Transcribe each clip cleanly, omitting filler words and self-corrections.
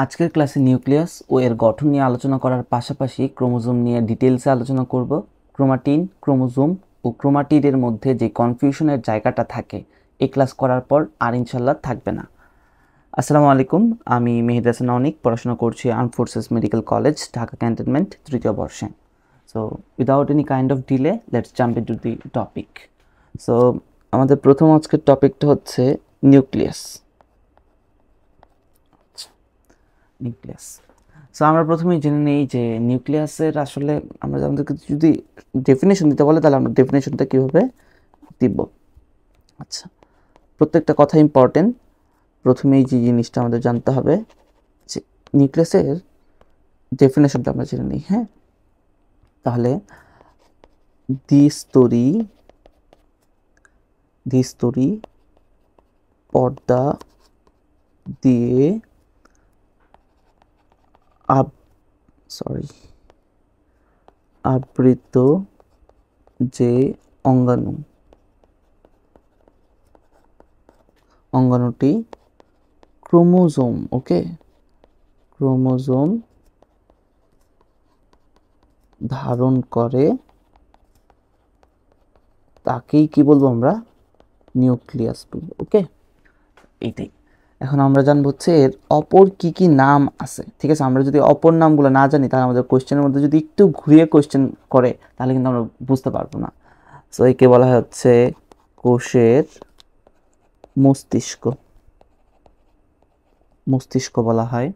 আজকের ক্লাসে নিউক্লিয়াস ও এর গঠন নিয়ে আলোচনা করার পাশাপাশি ক্রোমোজোম নিয়ে ডিটেলসে আলোচনা করব। ক্রোমাটিন, ক্রোমোজোম ও ক্রোমাটিডের মধ্যে যে কনফিউশনের জায়গাটা থাকে এই ক্লাস করার পর আর ইনশাল্লাহ থাকবে না। আসসালামু আলাইকুম, আমি মেহেদ হাসান অনিক, পড়াশোনা করছি armed forces medical college, Dhaka cantonment, তৃতীয় বর্ষে। So without any kind of delay let's jump into the topic. So আমাদের প্রথম আজকের টপিকটা হচ্ছে নিউক্লিয়াস। নিউক্লিয়াস। সো আমরা প্রথমেই জেনে নেই যে নিউক্লিয়াসের আসলে আমরা আমাদেরকে যদি ডেফিনেশন দিতে বলে তাহলে আমরা ডেফিনেশনটা কীভাবে দিব। আচ্ছা, প্রত্যেকটা কথা ইম্পর্টেন্ট। প্রথমেই যে জিনিসটা আমাদের জানতে হবে যে নিউক্লিয়াসের ডেফিনেশনটা আমরা জেনে নিই। হ্যাঁ, তাহলে দ্বিস্তরী পর্দা দিয়ে আবৃত যে অঙ্গাণুটি ক্রোমোজোম। ওকে, ক্রোমোজোম ধারণ করে তাকেই কি বলবো আমরা? নিউক্লিয়াস বলবো। ওকে, এইটাই। এখন আমরা জানবো হচ্ছে এর অপর কি কি নাম আছে। ঠিক আছে, আমরা যদি অপর নামগুলো না জানি তাহলে আমাদের কোয়েশ্চেনের মধ্যে যদি একটু ঘুরিয়ে কোয়েশ্চেন করে তাহলে কিন্তু আমরা বুঝতে পারবো না। সো একে বলা হয় হচ্ছে কোষের মস্তিষ্ক বলা হয়,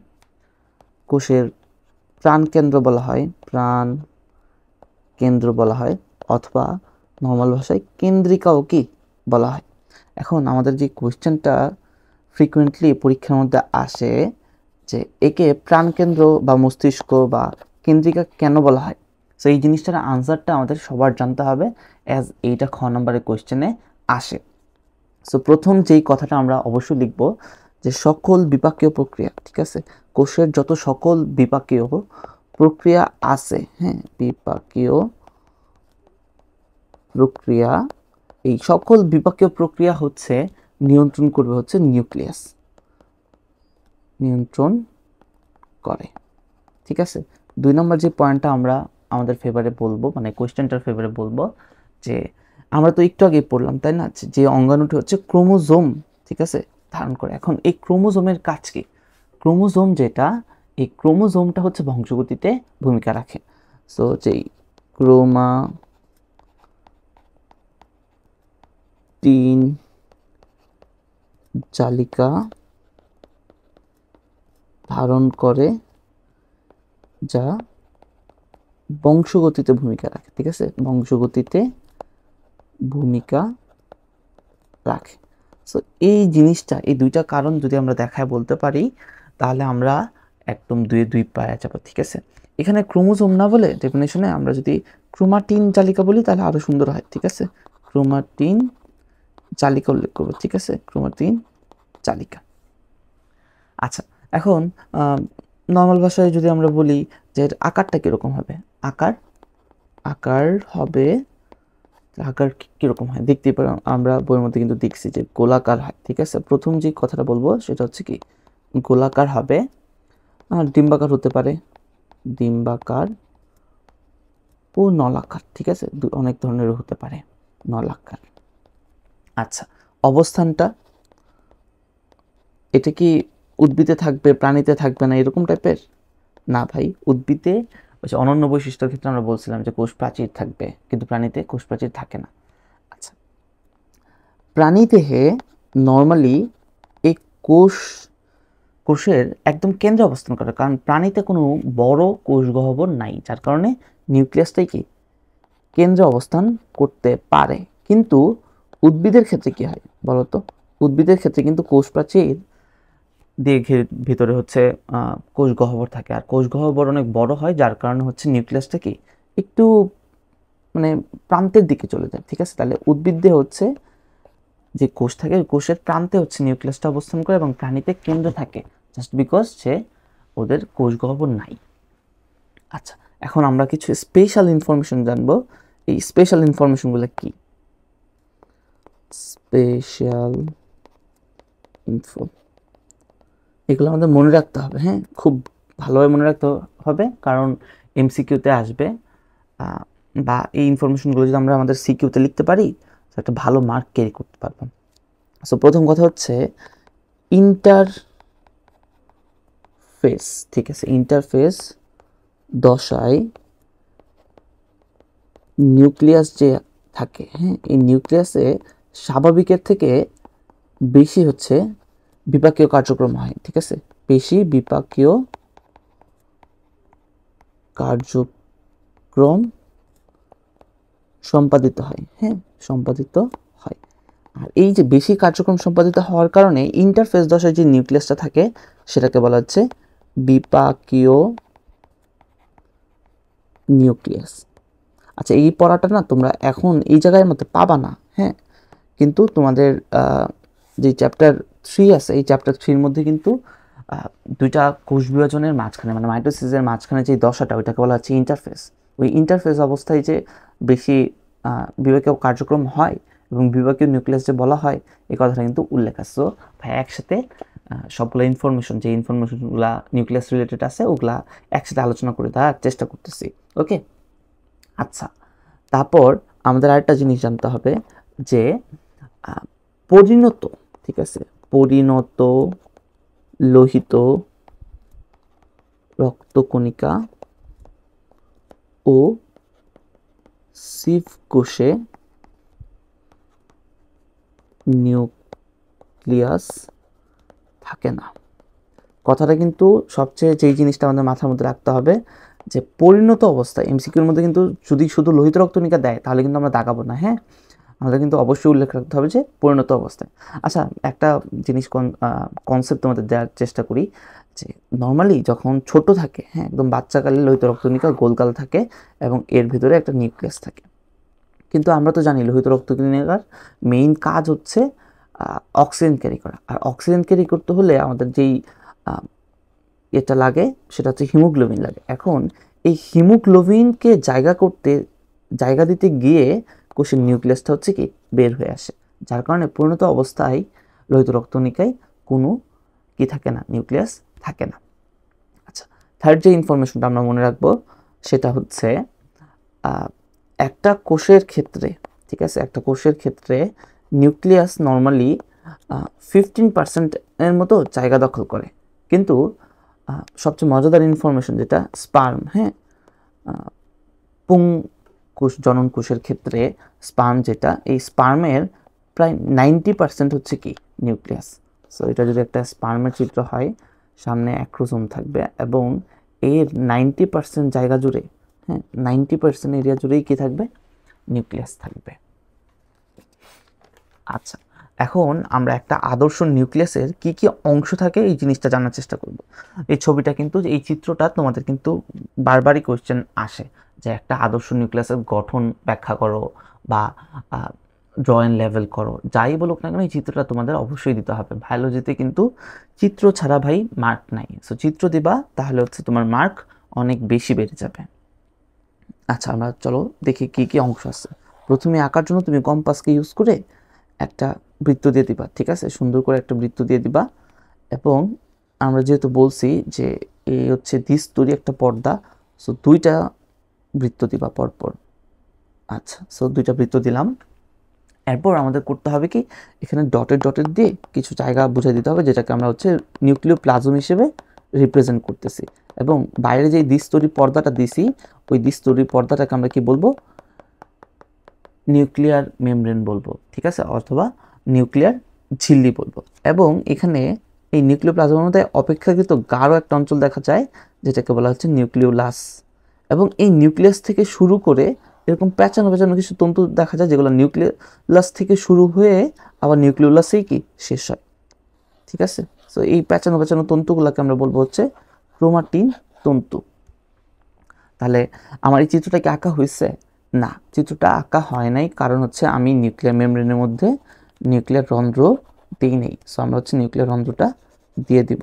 কোষের প্রাণকেন্দ্র বলা হয়, অথবা নর্মাল ভাষায় কেন্দ্রিকাও কি বলা হয়। এখন আমাদের যে কোয়েশ্চেনটা ফ্রিকুয়েন্টলি পরীক্ষার মধ্যে আসে যে একে প্রাণকেন্দ্র বা মস্তিষ্ক বা কেন্দ্রিকা কেন বলা হয়, সো এই জিনিসটার আনসারটা আমাদের সবার জানতে হবে অ্যাজ এইটা খ নম্বরের কোয়েশ্চেনে আসে। সো প্রথম যেই কথাটা আমরা অবশ্যই লিখব যে সকল বিপাকীয় প্রক্রিয়া, ঠিক আছে, কোষের যত সকল বিপাকীয় প্রক্রিয়া আছে, হ্যাঁ, বিপাকীয় প্রক্রিয়া, এই সকল বিপাকীয় প্রক্রিয়া হচ্ছে নিয়ন্ত্রণ করবে হচ্ছে নিউক্লিয়াস, নিয়ন্ত্রণ করে। ঠিক আছে, 2 নম্বর যে পয়েন্টটা আমরা আমাদের ফেভারে বলবো, মানে কোয়েশ্চেনটার ফেভারে বলবো, যে আমরা তো একটু আগে পড়লাম তাই না, যে অঙ্গাণুটি হচ্ছে ক্রোমোজোম, ঠিক আছে, ধারণ করে। এখন এই ক্রোমোজোমের কাজ কি? ক্রোমোজোম যেটা, এই ক্রোমোজোমটা হচ্ছে বংশগতিতে ভূমিকা রাখে। সো যেই ক্রোমাটিন জালিকা ধারণ করে যা বংশগতিতে ভূমিকা রাখে। ঠিক আছে, বংশগতিতে ভূমিকা রাখে। সো এই জিনিসটা, এই দুইটা কারণ যদি আমরা দেখায় বলতে পারি তাহলে আমরা একদম 2 পায়ে যাবো। ঠিক আছে, এখানে ক্রোমোজোম না বলে ডেফিনেশনে আমরা যদি ক্রোমাটিন জালিকা বলি তাহলে আরো সুন্দর হয়। ঠিক আছে, ক্রোমাটিন জালিকা উল্লেখ করবো। ঠিক আছে, ক্রোমাটিন জালিকা। আচ্ছা, এখন নর্মাল ভাষায় যদি আমরা বলি যে এর আকারটা কীরকম হবে, আকার হবে, আকার কীরকম হয় দেখতেই পারো, আমরা বইয়ের মধ্যে কিন্তু দেখছি যে গোলাকার হয়। ঠিক আছে, প্রথম যে কথাটা বলবো সেটা হচ্ছে কি গোলাকার হবে, আর ডিম্বাকার হতে পারে, ডিম্বাকার ও নলাকার। ঠিক আছে, অনেক ধরনের হতে পারে নলাকার। আচ্ছা, অবস্থানটা এটা কি উদ্ভিদে থাকবে, প্রাণীতে থাকবে না, এরকম টাইপের না ভাই। উদ্ভিদে অনন্য বৈশিষ্ট্যের ক্ষেত্রে আমরা বলছিলাম যে কোষ প্রাচীর থাকবে, কিন্তু প্রাণীতে কোষ প্রাচীর থাকে না। আচ্ছা, প্রাণীদেহে নর্মালি এই কোষের একদম কেন্দ্রে অবস্থান করে, কারণ প্রাণীতে কোনো বড় কোষ গহ্বর নাই, যার কারণে নিউক্লিয়াসটাই কি কেন্দ্রে অবস্থান করতে পারে। কিন্তু উদ্ভিদের ক্ষেত্রে কি হয় বলতো? উদ্ভিদের ক্ষেত্রে কিন্তু কোষ প্রাচীর দিয়ে ভিতরে হচ্ছে কোষ গহ্বর থাকে, আর কোষ গহ্বর অনেক বড় হয়, যার কারণে হচ্ছে নিউক্লিয়াসটা কি একটু মানে প্রান্তের দিকে চলে যায়। ঠিক আছে, তাহলে উদ্ভিদে হচ্ছে যে কোষ থাকে, কোষের প্রান্তে হচ্ছে নিউক্লিয়াসটা অবস্থান করে, এবং প্রাণীতে কেন্দ্র থাকে জাস্ট বিকজ যে ওদের কোষ গহ্বর নাই। আচ্ছা, এখন আমরা কিছু স্পেশাল ইনফরমেশন জানবো। এই স্পেশাল ইনফরমেশনগুলো কি? স্পেশাল ইনফো, এগুলো আমাদের মনে রাখতে হবে, হ্যাঁ, খুব ভালোভাবে মনে রাখতে হবে, কারণ এমসিকিউতে আসবে। বা এই ইনফরমেশনগুলো যদি আমরা আমাদের সিকিউতে লিখতে পারি, তো একটা ভালো মার্ক ক্যারি করতে পারবো। সো প্রথম কথা হচ্ছে ইন্টারফেস, ঠিক আছে, ইন্টারফেস দশায় নিউক্লিয়াস যে থাকে, হ্যাঁ, এই নিউক্লিয়াসে স্বাভাবিকের থেকে বেশি হচ্ছে বিপাকীয় কার্যক্রম হয়, ঠিক আছে, বেশি বিপাকীয় কার্যক্রম সম্পাদিত হয়, হ্যাঁ, সম্পাদিত হয়। আর এই যে বেশি কার্যক্রম সম্পাদিত হওয়ার কারণে ইন্টারফেস দশায় যে নিউক্লিয়াসটা থাকে সেটাকে বলা হচ্ছে বিপাকীয় নিউক্লিয়াস। আচ্ছা, এই পড়াটা না তোমরা এখন এই জায়গায় মতো পাবা না, হ্যাঁ, কিন্তু তোমাদের যে চ্যাপ্টার 3 আছে, এই চ্যাপ্টার 3-র মধ্যে কিন্তু দুইটা কোষ বিভাজনের মাঝখানে, মানে মাইটোসিসের মাঝখানে যে দশাটা, ওইটাকে বলা হচ্ছে ইন্টারফেস। ওই ইন্টারফেস অবস্থায় যে বেশি বিপাকীয় কার্যক্রম হয় এবং বিপাকীয় নিউক্লিয়াস যে বলা হয়, এই কথাটা কিন্তু উল্লেখ আছে। সো ভাই একসাথে সবগুলো ইনফরমেশন, যে ইনফরমেশনগুলা নিউক্লিয়াস রিলেটেড আছে, ওগুলা একসাথে আলোচনা করে দেওয়ার চেষ্টা করতেছি। ওকে, আচ্ছা, তারপর আমাদের আরেকটা জিনিস জানতে হবে যে পরিণত, ঠিক আছে, পরিণত লোহিত রক্তকণিকা ও সিভ কোষে নিউক্লিয়াস থাকে না। কথাটা কিন্তু সবচেয়ে যেই জিনিসটা আমাদের মাথার মধ্যে রাখতে হবে যে পরিণত অবস্থায়, এমসিকিউর মধ্যে কিন্তু যদি শুধু লোহিত রক্তকণিকা দেয় তাহলে কিন্তু আমরা দাগাবো না, হ্যাঁ, আমাদের কিন্তু অবশ্যই উল্লেখ রাখতে হবে যে পরিণত অবস্থায়। আচ্ছা, একটা জিনিস কনসেপ্ট তোমাদের দেওয়ার চেষ্টা করি যে নর্মালি যখন ছোট থাকে, হ্যাঁ, একদম বাচ্চাকালে লোহিত রক্তকণিকা গোলকাল থাকে এবং এর ভিতরে একটা নিউক্লিয়াস থাকে। কিন্তু আমরা তো জানি লোহিত রক্তকণিকার মেইন কাজ হচ্ছে অক্সিজেন ক্যারি করা, আর অক্সিজেন ক্যারি করতে হলে আমাদের যেই এটা লাগে সেটা হচ্ছে হিমোগ্লোবিন লাগে। এখন এই হিমোগ্লোবিনকে জায়গা দিতে গিয়ে কোষের নিউক্লিয়াসটা হচ্ছে কি বের হয়ে আসে, যার কারণে পরিণত অবস্থায় লোহিত রক্তকণিকায় কোনো কি থাকে না, নিউক্লিয়াস থাকে না। আচ্ছা, থার্ড যে ইনফরমেশনটা আমরা মনে রাখবো সেটা হচ্ছে একটা কোষের ক্ষেত্রে, ঠিক আছে, একটা কোষের ক্ষেত্রে নিউক্লিয়াস নর্মালি 15% এর মতো জায়গা দখল করে, কিন্তু সবচেয়ে মজাদার ইনফরমেশন যেটা স্পার্ম, হ্যাঁ, পুংকোষ, জনন কোষের ক্ষেত্রে স্পার্ম যেটা, এই স্পার্মের প্রায় 90% হচ্ছে কি নিউক্লিয়াস। সো এটা যদি একটা স্পার্মের চিত্র হয়, সামনে অ্যাক্রোজোম থাকবে এবং এর 90% জায়গা জুড়ে, হ্যাঁ, 90% এরিয়া জুড়েই কি থাকবে, নিউক্লিয়াস থাকবে। আচ্ছা, এখন আমরা একটা আদর্শ নিউক্লিয়াসের কি কি অংশ থাকে এই জিনিসটা জানার চেষ্টা করব। এই ছবিটা কিন্তু, এই চিত্রটা তোমাদের কিন্তু বারবারই কোশ্চেন আসে যে একটা আদর্শ নিউক্লিয়াসের গঠন ব্যাখ্যা করো বা ড্রয়িং লেভেল করো, যাই বলুক না কেন এই চিত্রটা তোমাদের অবশ্যই দিতে হবে। বায়োলজিতে কিন্তু চিত্র ছাড়া ভাই মার্ক নাই। সো চিত্র দিবা, তাহলে হচ্ছে তোমার মার্ক অনেক বেশি বেড়ে যাবে। আচ্ছা, আমরা চলো দেখি কি কি অংশ আছে। প্রথমে আঁকার জন্য তুমি কম্পাসকে ইউজ করে একটা বৃত্ত দিয়ে দিবা, ঠিক আছে, সুন্দর করে একটা বৃত্ত দিয়ে দিবা। এবং আমরা যেহেতু বলছি যে এই হচ্ছে দ্বিস্তরী একটা পর্দা, সো দুইটা বৃত্ত দিবা পরপর। আচ্ছা, সো দুইটা বৃত্ত দিলাম। এরপর আমাদের করতে হবে কি, এখানে ডটের দিয়ে কিছু জায়গা বুঝিয়ে দিতে হবে, যেটাকে আমরা হচ্ছে নিউক্লিওপ্লাজম হিসেবে রিপ্রেজেন্ট করতেছি। এবং বাইরে যে দ্বিস্তরী পর্দাটা দিছি, ওই দ্বিস্তরী পর্দাটাকে আমরা কি বলবো, নিউক্লিয়ার মেমব্রেন বলবো, ঠিক আছে, অথবা নিউক্লিয়ার ঝিল্লি বলবো। এবং এখানে এই নিউক্লিওপ্লাজমের মধ্যে অপেক্ষাকৃত গাঢ় একটা অঞ্চল দেখা যায় যেটাকে বলা হচ্ছে নিউক্লিওলাস। এবং এই নিউক্লিয়াস থেকে শুরু করে এরকম প্যাঁচানো কিছু তন্তু দেখা যায়, যেগুলো নিউক্লিয়াস থেকে শুরু হয়ে আবার নিউক্লিওলাসেই কি শেষ হয়, ঠিক আছে। সো এই প্যাঁচানো তন্তুগুলোকে আমরা বলবো হচ্ছে ক্রোমাটিন তন্তু। তাহলে আমার এই চিত্রটা কি আঁকা হয়েছে? না, চিত্রটা আঁকা হয় নাই, কারণ হচ্ছে আমি নিউক্লিয়ার মেমব্রেনের মধ্যে নিউক্লিয়ার রন্ধ্র দিই নেই। সো আমরা হচ্ছে নিউক্লিয়ার রন্ধ্রটা দিয়ে দিব।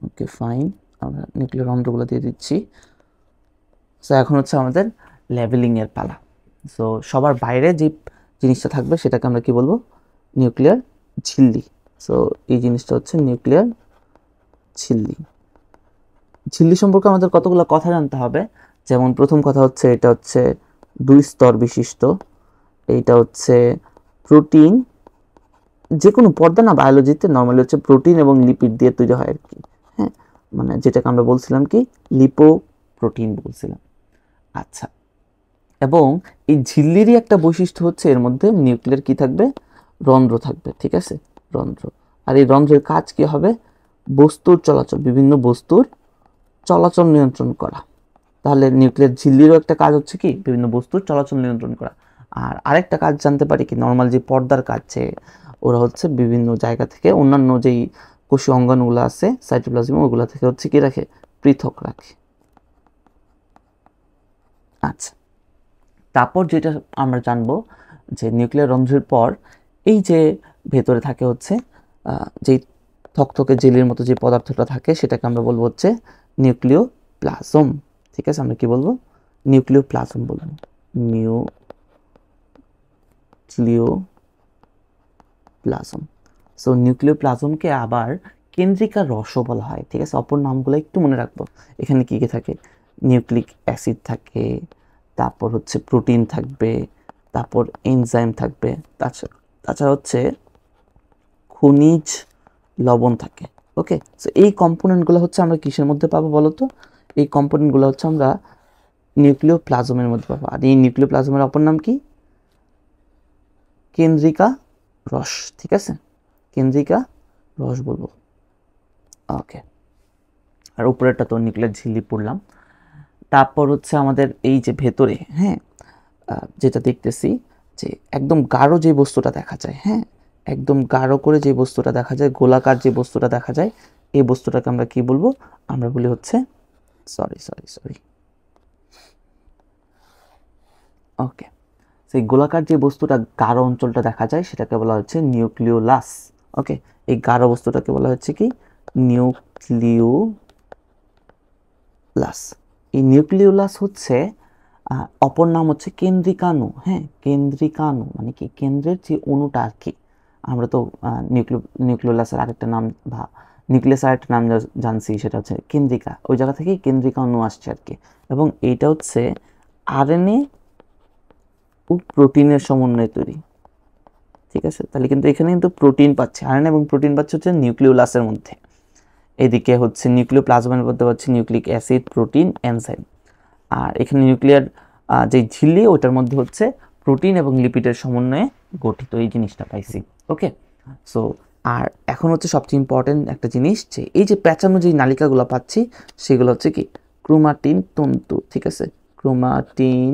ওকে, ফাইন, আমরা নিউক্লিয়ার রন্ধ্রগুলো দিয়ে দিচ্ছি। সো এখন হচ্ছে আমাদের লেভেলিংয়ের পালা। সো সবার বাইরে যে জিনিসটা থাকবে সেটাকে আমরা কি বলবো, নিউক্লিয়ার ঝিল্লি। সো এই জিনিসটা হচ্ছে নিউক্লিয়ার ঝিল্লি। ঝিল্লি সম্পর্কে আমাদের কতগুলো কথা জানতে হবে। যেমন প্রথম কথা হচ্ছে এটা হচ্ছে 2 স্তর বিশিষ্ট, এইটা হচ্ছে প্রোটিন, যে কোনো পর্দা না বায়োলজিতে নর্মালি হচ্ছে প্রোটিন এবং লিপিড দিয়ে তৈরি হয় আর কি, হ্যাঁ, মানে যেটাকে আমরা বলছিলাম কি লিপোপ্রোটিন বলছিলাম। আচ্ছা, এবং এই ঝিল্লিরই একটা বৈশিষ্ট্য হচ্ছে এর মধ্যে নিউক্লিয়ার কি থাকবে, রন্ধ্র থাকবে, ঠিক আছে, রন্ধ্র। আর এই রন্ধ্রের কাজ কি হবে, বস্তুর চলাচল, বিভিন্ন বস্তুর চলাচল নিয়ন্ত্রণ করা। তাহলে নিউক্লিয়ার ঝিল্লিরও একটা কাজ হচ্ছে কি, বিভিন্ন বস্তুর চলাচল নিয়ন্ত্রণ করা। আর আরেকটা কাজ জানতে পারি কি, নর্মাল যে পর্দার কাজ, যে ওরা হচ্ছে বিভিন্ন জায়গা থেকে অন্যান্য যেই কোষীয় অঙ্গাণুগুলো আছে সাইটোপ্লাজম, ওগুলা থেকে হচ্ছে কি রাখে, পৃথক রাখে। আচ্ছা, তারপর যেটা আমরা জানবো যে নিউক্লিয়ার রন্ধ্রের পর এই যে ভেতরে থাকে হচ্ছে যেই থকথকে জেলির মতো যে পদার্থটা থাকে সেটাকে আমরা বলবো হচ্ছে নিউক্লিওপ্লাজম। ঠিক আছে, আমরা কি বলবো, নিউক্লিওপ্লাজম বলবো, নিউক্লিওপ্লাজম। সো নিউক্লিওপ্লাজমকে আবার কেন্দ্রিকা রসও বলা হয়। ঠিক আছে, অপর নামগুলো একটু মনে রাখবো। এখানে কি কি থাকে, নিউক্লিক অ্যাসিড থাকে, তারপর হচ্ছে প্রোটিন থাকবে, তারপর এনজাইম থাকবে, তাছাড়া হচ্ছে খনিজ লবণ থাকে। ওকে, সো এই কম্পোনেন্টগুলো হচ্ছে আমরা কিসের মধ্যে পাবো বলো তো, এই কম্পোনেন্টগুলো হচ্ছে আমরা নিউক্লিওপ্লাজমের মধ্যে পাবো। আর এই নিউক্লিওপ্লাজমের অপর নাম কি, কেন্দ্রিকা রস। ঠিক আছে, কেন্দ্রিকা রস বলবো। ওকে, আর উপরেরটা তো নিউক্লিয়ার ঝিল্লি পড়লাম। তারপর হচ্ছে আমাদের এই যে ভেতরে, হ্যাঁ, যেটা দেখতেছি যে একদম গাঢ় যে বস্তুটা দেখা যায়, হ্যাঁ, একদম গাঢ় করে যে বস্তুটা দেখা যায়, গোলাকার যে বস্তুটা দেখা যায়, এই বস্তুটাকে আমরা কি বলবো, আমরা বলি হচ্ছে সরি ওকে, সেই গোলাকার যে বস্তুটা গাঢ় অঞ্চলটা দেখা যায় সেটাকে বলা হচ্ছে নিউক্লিওলাস। ওকে, এই গাঢ় বস্তুটাকে বলা হচ্ছে কি, নিউক্লিওলাস। এই নিউক্লিওলাস হচ্ছে অপর নাম হচ্ছে কেন্দ্রিকাণু। হ্যাঁ, কেন্দ্রিকাণু মানে কি, কেন্দ্রের যে অণুটা আর কি। আমরা তো নিউক্লিওলাসের আরেকটা নাম বা নিউক্লিয়াসের আরেকটা নাম জানছি, সেটা হচ্ছে কেন্দ্রিকা। ওই জায়গা থেকে কেন্দ্রিকাণু আসছে আর কি। এবং এইটা হচ্ছে আরএনএ ও প্রোটিনের সমন্বয়ে তৈরি। ঠিক আছে, তাহলে কিন্তু এখানে কিন্তু প্রোটিন পাচ্ছে, আরএনএ এবং প্রোটিন পাচ্ছে হচ্ছে নিউক্লিওলাসের মধ্যে। এদিকে হচ্ছে নিউক্লিওপ্লাজমের মধ্যে পাচ্ছে নিউক্লিক অ্যাসিড, প্রোটিন, এনজাইম। আর এখানে নিউক্লিয়ার যে ঝিল্লি, ওটার মধ্যে হচ্ছে প্রোটিন এবং লিপিডের সমন্বয়ে গঠিত এই জিনিসটা পাইছি। ওকে, সো আর এখন হচ্ছে সবচেয়ে ইম্পর্টেন্ট একটা জিনিস, যে এই যে প্যাঁচানো যে নালিকাগুলো পাচ্ছি সেগুলো হচ্ছে কি, ক্রোমাটিন তন্তু। ঠিক আছে, ক্রোমাটিন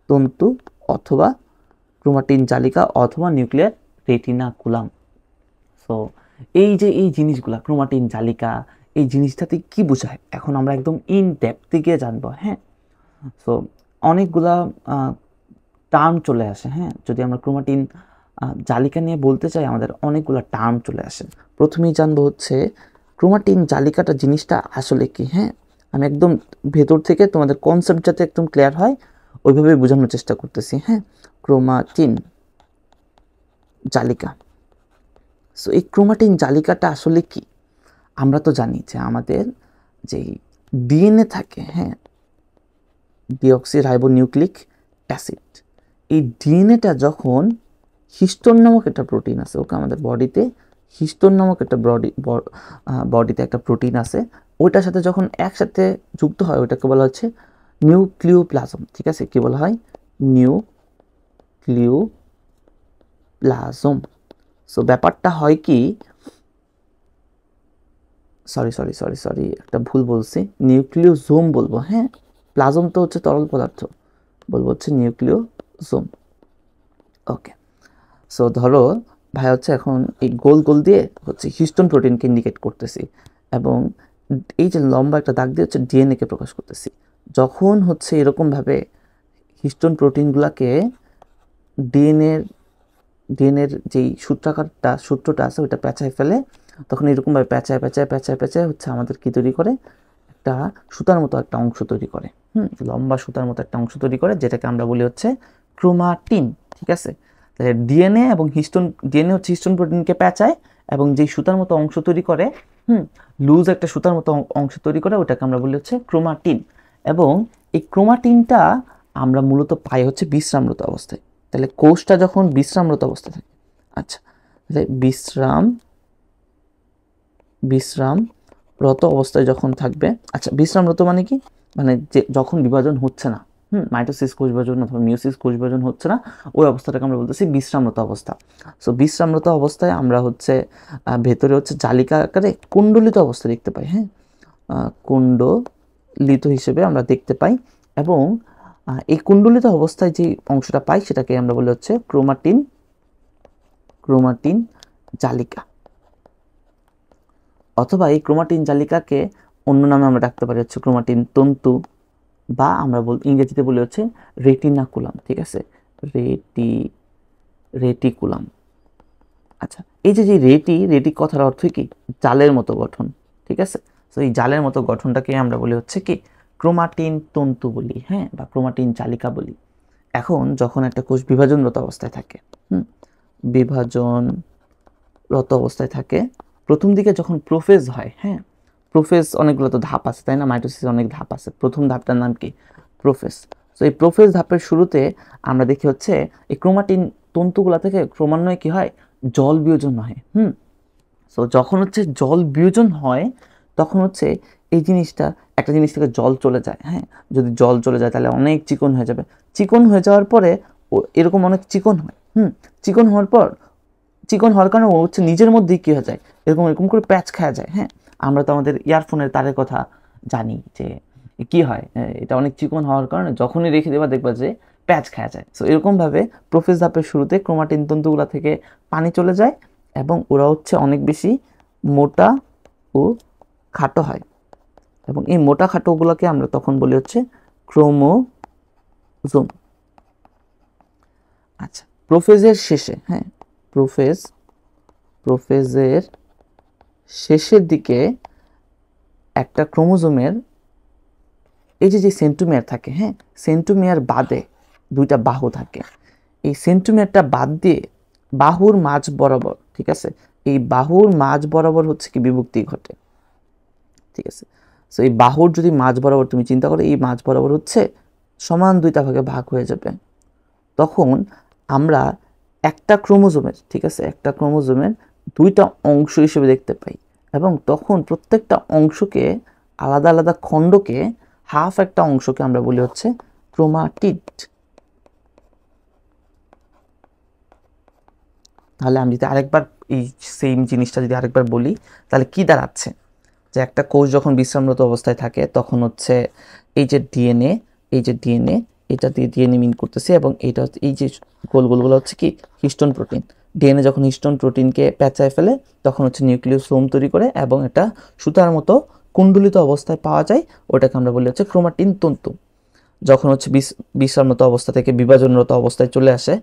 তন্তু অথবা ক্রোমাটিন জালিকা অথবা নিউক্লিয়ার রেটিনাকুলাম। সো এই যে এই জিনিসগুলা, ক্রোমাটিন জালিকা, এই জিনিসটাতে কি বোঝায় এখন আমরা একদম ইন ডেপথ থেকে জানবো। হ্যাঁ, সো অনেকগুলা টার্ম চলে আসে। হ্যাঁ, যদি আমরা ক্রোমাটিন জালিকা নিয়ে বলতে চাই, আমাদের অনেকগুলো টার্ম চলে আসে। প্রথমেই জানবো হচ্ছে ক্রোমাটিন জালিকাটা জিনিসটা আসলে কি। হ্যাঁ, আমি একদম ভেতর থেকে তোমাদের কনসেপ্ট যাতে একদম ক্লিয়ার হয় ওইভাবে বোঝানোর চেষ্টা করতেছি। হ্যাঁ, ক্রোমাটিন জালিকা। সো এই ক্রোমাটিন জালিকাটা আসলে কি, আমরা তো জানি যে আমাদের যেই ডিএনএ থাকে, হ্যাঁ, ডিঅক্সিরাইবোনিউক্লিক অ্যাসিড, এই ডিএনএটা যখন হিস্টোন নামক একটা প্রোটিন আছে, ওকে, আমাদের বডিতে হিস্টোন নামক একটা বডিতে একটা প্রোটিন আছে, ওইটার সাথে যখন একসাথে যুক্ত হয় ওইটাকে বলা হচ্ছে নিউক্লিওপ্লাজম। ঠিক আছে, কি বলা হয়, নিউক্লিওপ্লাজম। সো ব্যাপারটা হয় কি, সরি একটা ভুল বলছি, নিউক্লিওজোম বলবো। হ্যাঁ, প্লাজম তো হচ্ছে তরল পদার্থ, বলবো হচ্ছে নিউক্লিওজোম। ওকে, সো ধরো ভাই হচ্ছে এখন এই গোল গোল দিয়ে হচ্ছে হিস্টোন প্রোটিনকে ইন্ডিকেট করতেছি, এবং এই যে লম্বা একটা দাগ দিয়ে হচ্ছে ডিএনএকে প্রকাশ করতেছি। যখন হচ্ছে এরকমভাবে হিস্টোন প্রোটিনগুলোকে ডিএনএর যেই সূত্রটা আছে ওইটা পেঁচায় ফেলে, তখন এরকমভাবে পেঁচায় হচ্ছে আমাদের কি তৈরি করে, একটা সুতার মতো একটা অংশ তৈরি করে। লম্বা সুতার মতো একটা অংশ তৈরি করে, যেটাকে আমরা বলি হচ্ছে ক্রোমাটিন। ঠিক আছে, তাহলে ডিএনএ এবং হিস্টোন, ডিএনএ হচ্ছে হিস্টোন প্রোটিনকে পেঁচায় এবং যে সুতার মতো অংশ তৈরি করে, লুজ একটা সুতার মতো অংশ তৈরি করে, ওটাকে আমরা বলি হচ্ছে ক্রোমাটিন। এবং এই ক্রোমাটিনটা আমরা মূলত পাই হচ্ছে বিশ্রামরত অবস্থায়। তাহলে কোষটা যখন বিশ্রামরত অবস্থায় থাকে, আচ্ছা তাহলে বিশ্রামরত অবস্থায় যখন থাকবে, আচ্ছা বিশ্রামরত মানে কি, মানে যে যখন বিভাজন হচ্ছে না, মাইটোসিস কোষ বিভাজন অথবা মিওসিস কোষ বিভাজন হচ্ছে না, ওই অবস্থাটাকে আমরা বলতেছি বিশ্রামরত অবস্থা। সো বিশ্রামরত অবস্থায় আমরা হচ্ছে ভেতরে হচ্ছে জালিকা আকারে কুণ্ডলিত অবস্থা দেখতে পাই, কুণ্ডলিত হিসেবে আমরা দেখতে পাই। এবং এই কুণ্ডলিত অবস্থায় যে অংশটা পাই সেটাকে আমরা বলি হচ্ছে ক্রোমাটিন জালিকা। অথবা এই ক্রোমাটিন জালিকাকে অন্য নামে আমরা ডাকতে পারি হচ্ছে ক্রোমাটিন তন্তু, বা আমরা ইংরেজিতে বলি হচ্ছে রেটিনাকুলাম। ঠিক আছে, রেটিকুলাম। আচ্ছা, এই যে রেটি কথার অর্থ কি, জালের মতো গঠন। ঠিক আছে, তো এই জালের মতো গঠনটাকে আমরা বলি হচ্ছে কি ক্রোমাটিন তন্তু বলি, বা ক্রোমাটিন জালিকা বলি। এখন যখন একটা কোষ বিভাজনরত অবস্থায় থাকে, বিভাজনরত অবস্থায় থাকে, প্রথম দিকে যখন প্রোফেজ হয়, প্রোফেজ অনেকগুলো তো ধাপ আছে, তাই না, মাইটোসিস অনেক ধাপ আছে, প্রথম ধাপটার নাম কি প্রোফেজ। তো এই প্রোফেজ ধাপের শুরুতে আমরা দেখি হচ্ছে এই ক্রোমাটিন তন্তুগুলা থেকে ক্রমান্বয়ে কি হয়, জল বিয়োজন হয়। সো যখন হচ্ছে জল বিয়োজন হয় তখন হচ্ছে এই জিনিসটা, একটা জিনিস থেকে জল চলে যায়, যদি জল চলে যায় তাহলে অনেক চিকন হয়ে যাবে। চিকন হয়ে যাওয়ার পরে এরকম অনেক চিকন হয়, চিকন হওয়ার কারণে ও হচ্ছে নিজের মধ্যেই কী হয়ে যায়, এরকম করে প্যাচ খাওয়া যায়। আমরা তো আমাদের ইয়ারফোনের তারের কথা জানি যে কি হয়, এটা অনেক চিকন হওয়ার কারণে যখনই রেখে দেবা দেখবা যে প্যাচ খাওয়া যায়। সো এরকমভাবে প্রোফেজ ধাপের শুরুতে ক্রোমাটিন তন্তুগুলা থেকে পানি চলে যায় এবং ওরা হচ্ছে অনেক বেশি মোটা ও খাটো হয়। এবং এই মোটা খাটোগুলোকে আমরা তখন বলি হচ্ছে ক্রোমোজোম। আচ্ছা, প্রোফেজের শেষে, প্রোফেজের শেষের দিকে একটা ক্রোমোজোমের এই যে সেন্ট্রোমিয়ার থাকে, সেন্ট্রোমিয়ার বাদে দুইটা বাহু থাকে। এই সেন্ট্রোমিয়ারটা বাদ দিয়ে বাহুর মাঝ বরাবর, ঠিক আছে, এই বাহুর মাঝ বরাবর হচ্ছে কি বিভক্তি ঘটে। ঠিক আছে, সো এই বাহুর যদি মাঝ বরাবর তুমি চিন্তা করো, এই মাঝ বরাবর হচ্ছে সমান দুইটা ভাগে ভাগ হয়ে যাবে। তখন আমরা একটা ক্রোমোজোমের, ঠিক আছে, একটা ক্রোমোজোমের দুইটা অংশ হিসেবে দেখতে পাই। এবং তখন প্রত্যেকটা অংশকে, আলাদা আলাদা খণ্ডকে, হাফ একটা অংশকে আমরা বলি হচ্ছে ক্রোমাটিড। তাহলে আমি যদি আরেকবার এই সেম জিনিসটা যদি আরেকবার বলি, তাহলে কি দাঁড়াচ্ছে, যে একটা কোষ যখন বিশ্রামরত অবস্থায় থাকে তখন হচ্ছে এই যে ডিএনএ, এটা দিয়ে ডিএনএ মিন করতেছে, এবং এইটা হচ্ছে এই যে গোলগুলো হচ্ছে কি হিস্টোন প্রোটিন। ডিএনএ যখন হিস্টোন প্রোটিনকে পেঁচায় ফেলে তখন হচ্ছে নিউক্লিওসোম তৈরি করে এবং এটা সুতার মতো কুণ্ডলিত অবস্থায় পাওয়া যায়, ওটাকে আমরা বলি হচ্ছে ক্রোমাটিন তন্তু। যখন হচ্ছে বিশ্রামরত অবস্থা থেকে বিভাজনরত অবস্থায় চলে আসে,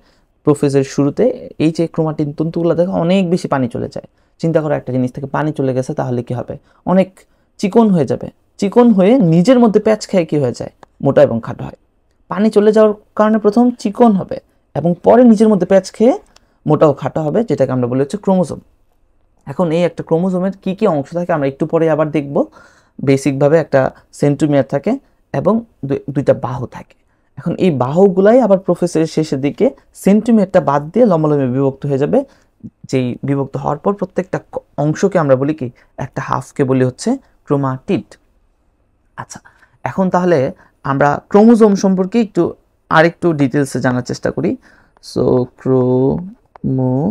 প্রোফেজের শুরুতে এই যে ক্রোমাটিন তন্তুগুলো দেখে অনেক বেশি পানি চলে যায়। চিন্তা করো একটা জিনিস থেকে পানি চলে গেছে তাহলে কি হবে, অনেক চিকন হয়ে যাবে। চিকন হয়ে নিজের মধ্যে প্যাচ খেয়ে কি হয়ে যায়, মোটা এবং খাটো হয়। পানি চলে যাওয়ার কারণে প্রথম চিকন হবে এবং পরে নিজের মধ্যে প্যাচ খেয়ে মোটা ও খাটো হবে, যেটাকে আমরা বলি হচ্ছে ক্রোমোজোম। এখন এই একটা ক্রোমোজোমের কি কি অংশ থাকে আমরা একটু পরে আবার দেখব। বেসিকভাবে একটা সেন্ট্রোমিয়ার থাকে এবং দুইটা বাহু থাকে। এখন এই বাহুগুলাই আবার প্রোফেসের শেষের দিকে সেন্ট্রোমিয়ারটা বাদ দিয়ে লম্বালম্বি বিভক্ত হয়ে যাবে। যেই বিভক্ত হওয়ার পর প্রত্যেকটা অংশকে আমরা বলি কি, একটা হাফকে বলি হচ্ছে ক্রোমাটিড। আচ্ছা, এখন তাহলে আমরা ক্রোমোজোম সম্পর্কে আরেকটু ডিটেলসে জানার চেষ্টা করি। সো ক্রোমোজোম,